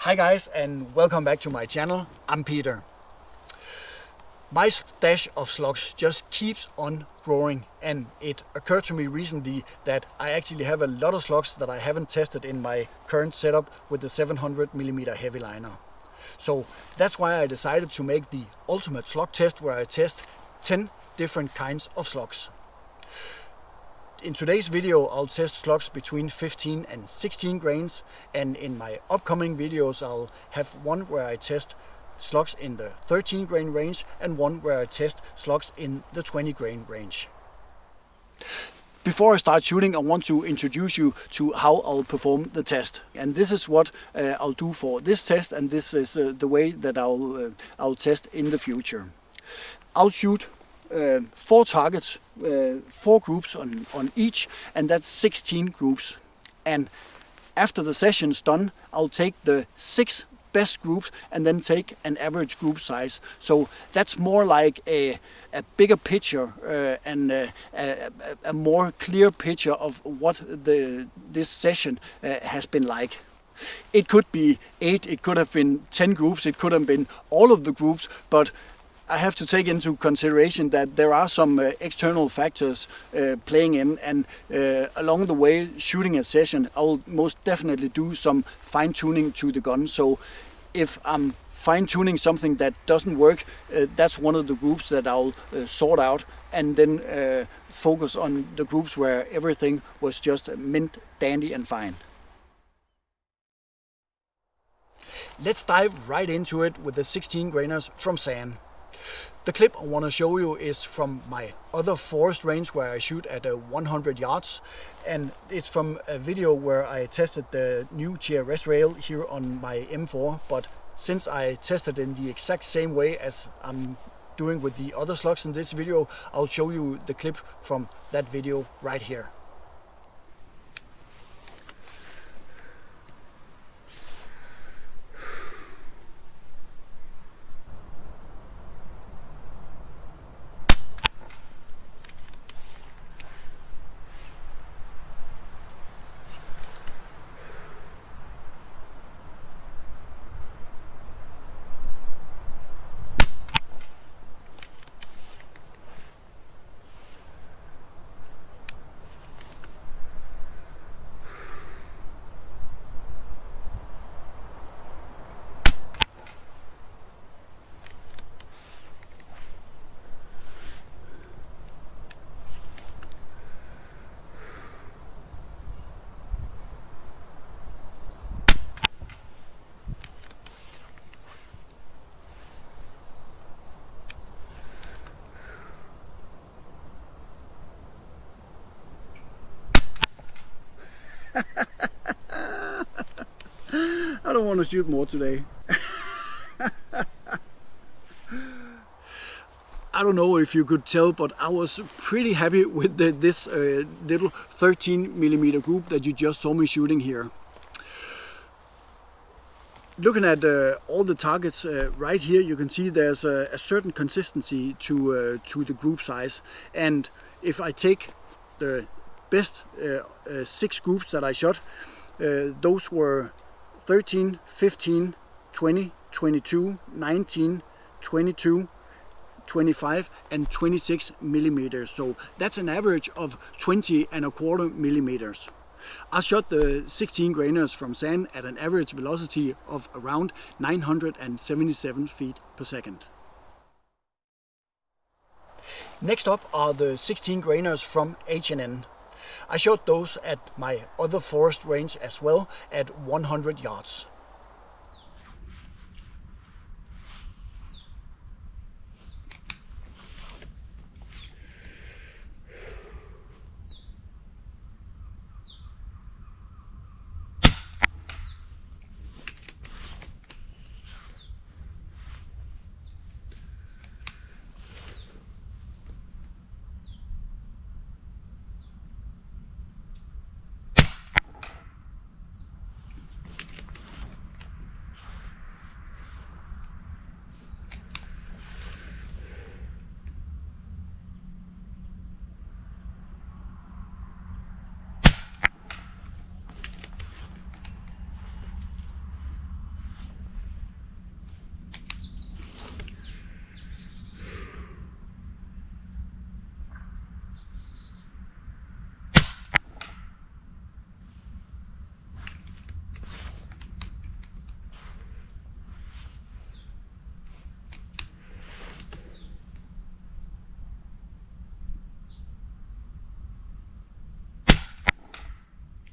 Hi guys, and welcome back to my channel. I'm Peter. My stash of slugs just keeps on growing, and it occurred to me recently that I actually have a lot of slugs that I haven't tested in my current setup with the 700mm heavy liner. So that's why I decided to make the ultimate slug test, where I test 10 different kinds of slugs. In today's video I'll test slugs between 15 and 16 grains, and in my upcoming videos I'll have one where I test slugs in the 13 grain range and one where I test slugs in the 20 grain range. Before I start shooting, I want to introduce you to how I'll perform the test. And this is what I'll do for this test, and this is the way that I'll test in the future. I'll shoot 4 targets, 4 groups on each, and that's 16 groups. And after the session's done, I'll take the 6 best groups and then take an average group size. So that's more like a bigger picture and a more clear picture of what this session has been like. It could be 8, it could have been 10 groups, it could have been all of the groups, but I have to take into consideration that there are some external factors playing in, and along the way shooting a session I will most definitely do some fine-tuning to the gun. So if I'm fine-tuning something that doesn't work, that's one of the groups that I'll sort out, and then focus on the groups where everything was just mint, dandy and fine. Let's dive right into it with the 16 grainers from SAN. The clip I want to show you is from my other forest range where I shoot at 100 yards, and it's from a video where I tested the new TRS rail here on my M4, but since I tested in the exact same way as I'm doing with the other slugs in this video, I'll show you the clip from that video right here. I don't want to shoot more today. I don't know if you could tell, but I was pretty happy with this little 13mm group that you just saw me shooting here. Looking at all the targets right here, you can see there's a certain consistency to the group size. And if I take the best 6 groups that I shot, those were 13, 15, 20, 22, 19, 22, 25 and 26 millimeters. So that's an average of 20.25 millimeters. I shot the 16 grainers from SAN at an average velocity of around 977 feet per second. Next up are the 16 grainers from H&N. I shot those at my other forest range as well at 100 yards.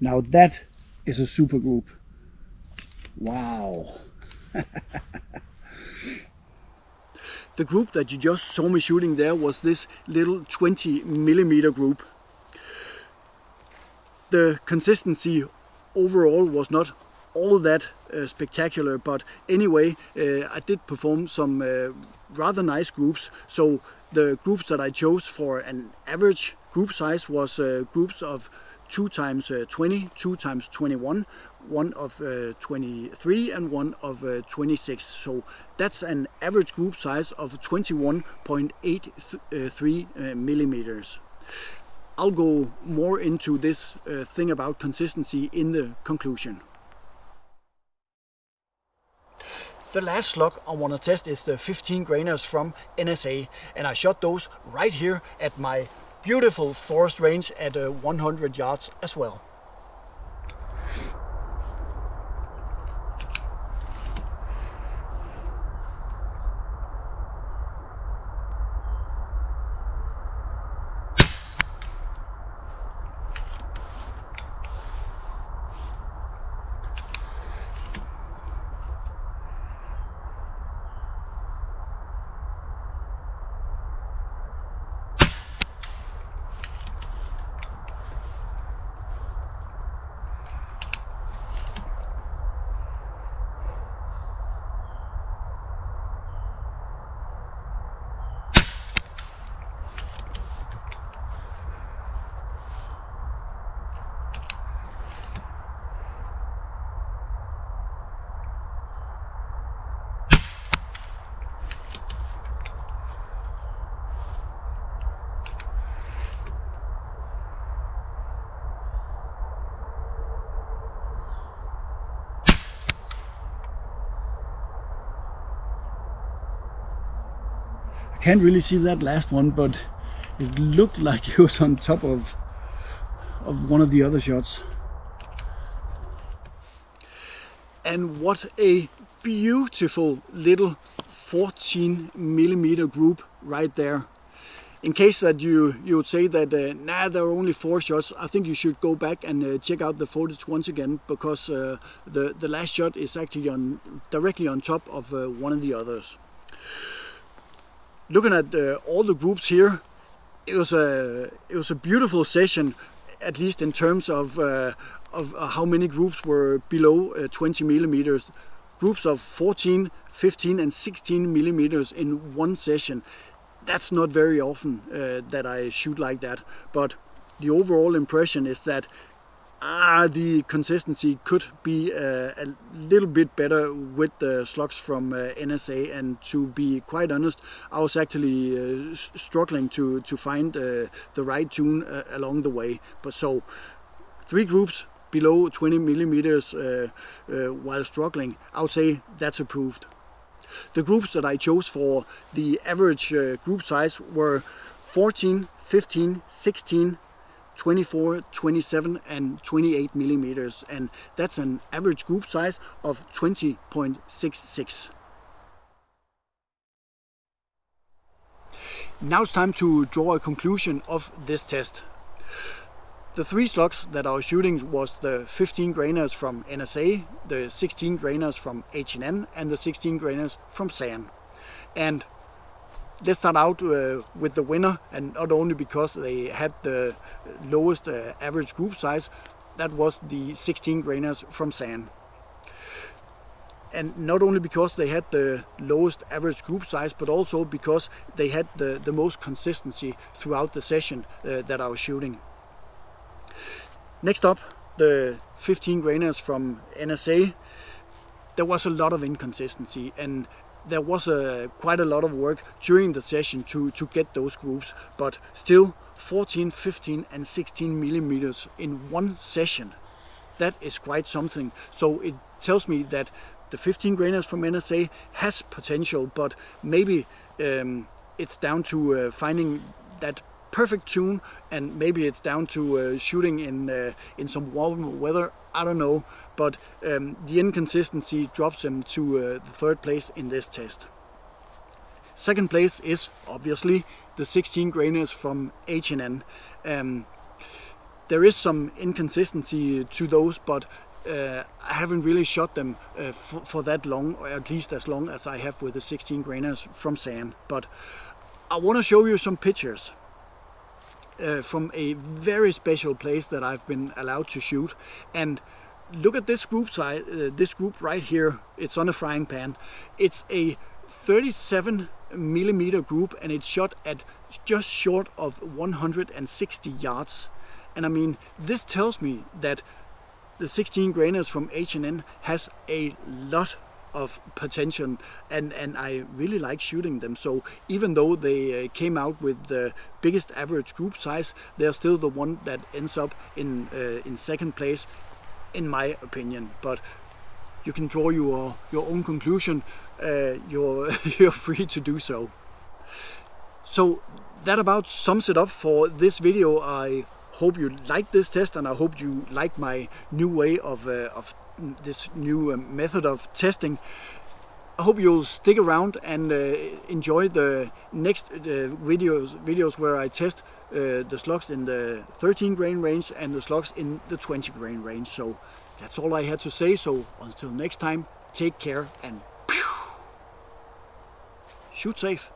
Now that is a super group. Wow. The group that you just saw me shooting there was this little 20mm group. The consistency overall was not all that spectacular, but anyway, I did perform some rather nice groups. So the groups that I chose for an average group size was groups of 2 times 20, 2 times 21, one of 23 and one of 26. So that's an average group size of 21.83 millimeters. I'll go more into this thing about consistency in the conclusion. The last slug I want to test is the 15 grainers from NSA, and I shot those right here at my beautiful forest range at 100 yards as well. Can't really see that last one, but it looked like it was on top of one of the other shots. And what a beautiful little 14mm group right there. In case that you would say that nah, there are only 4 shots, I think you should go back and check out the footage once again, because the last shot is actually directly on top of one of the others. Looking at all the groups here, it was a beautiful session, at least in terms of how many groups were below 20 millimeters. Groups of 14, 15 and 16 millimeters in one session. That's not very often that I shoot like that, but the overall impression is that the consistency could be a little bit better with the slugs from NSA, and to be quite honest, I was actually struggling to find the right tune along the way. But so 3 groups below 20 millimeters while struggling, I would say that's approved. The groups that I chose for the average group size were 14, 15, 16, 24, 27 and 28 millimeters, and that's an average group size of 20.66. Now it's time to draw a conclusion of this test. The 3 slugs that I was shooting was the 15 grainers from NSA, the 16 grainers from H&N and the 16 grainers from SAN. And let's start out with the winner, and not only because they had the lowest average group size, that was the 16 grainers from SAN. And not only because they had the lowest average group size, but also because they had the most consistency throughout the session that I was shooting. Next up, the 15 grainers from NSA. There was a lot of inconsistency, and there was quite a lot of work during the session to get those groups, but still 14, 15 and 16 millimeters in one session. That is quite something. So it tells me that the 15 grainers from NSA has potential, but maybe it's down to finding that perfect tune, and maybe it's down to shooting in some warm weather. I don't know, but the inconsistency drops him to the 3rd place in this test. 2nd place is obviously the 16 grainers from H&N. There is some inconsistency to those, but I haven't really shot them for that long, or at least as long as I have with the 16 grainers from SAN. But I want to show you some pictures from a very special place that I've been allowed to shoot. And look at this group size, this group right here. It's on a frying pan. It's a 37mm group, and it's shot at just short of 160 yards. And I mean, this tells me that the 16 grainers from H&N has a lot of potential, and I really like shooting them. So even though they came out with the biggest average group size, they're still the one that ends up in second place, in my opinion. But you can draw your own conclusion. You're free to do so. So that about sums it up for this video. I hope you like this test, and I hope you like my new way of this new method of testing. I hope you'll stick around and enjoy the next videos where I test the slugs in the 13 grain range and the slugs in the 20 grain range. So that's all I had to say. So until next time, take care and shoot safe.